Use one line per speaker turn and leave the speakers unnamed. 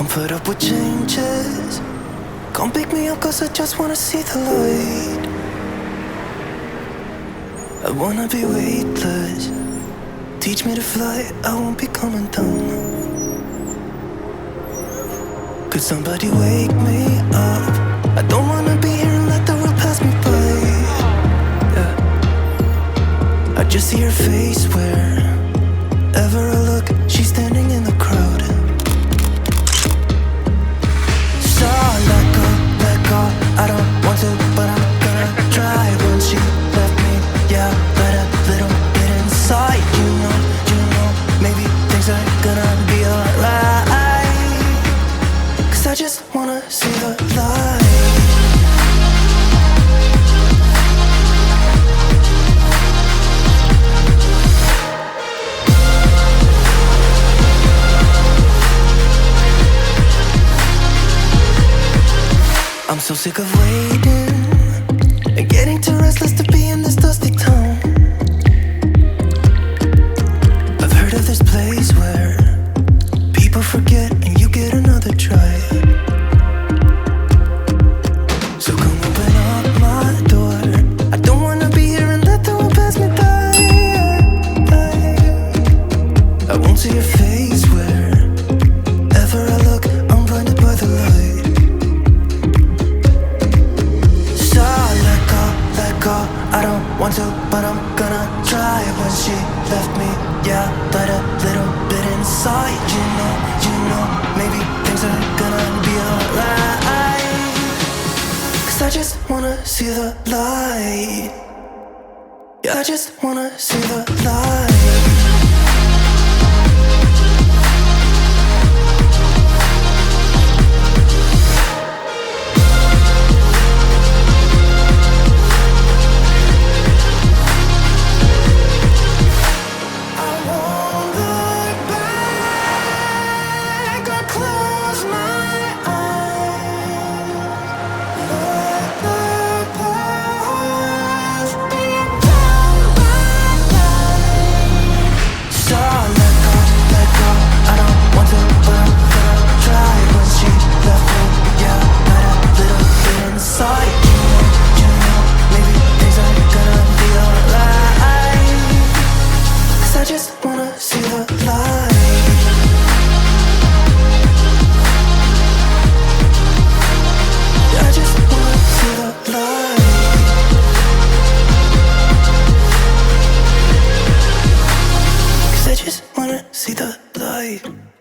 I'm fed up with changes. Come pick me up cause I just wanna see the light. I wanna be weightless. Teach me to fly, I won't be coming down. Could somebody wake me up? I don't wanna be here and let the world pass me by. Yeah. I just see her face wherever I look. She's standing in the crowd. So let go, I don't want to, but I'm gonna try. When she left me, yeah, let a little bit inside. You know, maybe things are gonna be alright. Cause I just wanna see the light. I'm so sick of waiting and getting too restless to be in this dusty town. I've heard of this place where people forget and you get another try. So come open up my door. I don't wanna be here and let the world pass me by. I won't see your face wherever I look. I'm blinded by the light. I don't want to, but I'm gonna try. When she left me, yeah, let a little bit inside. You know, maybe things are gonna be alright. Cause I just wanna see the light. Yeah, I just wanna see the light. I just wanna see the light. Yeah, I just wanna see the light. Cause I just wanna see the light.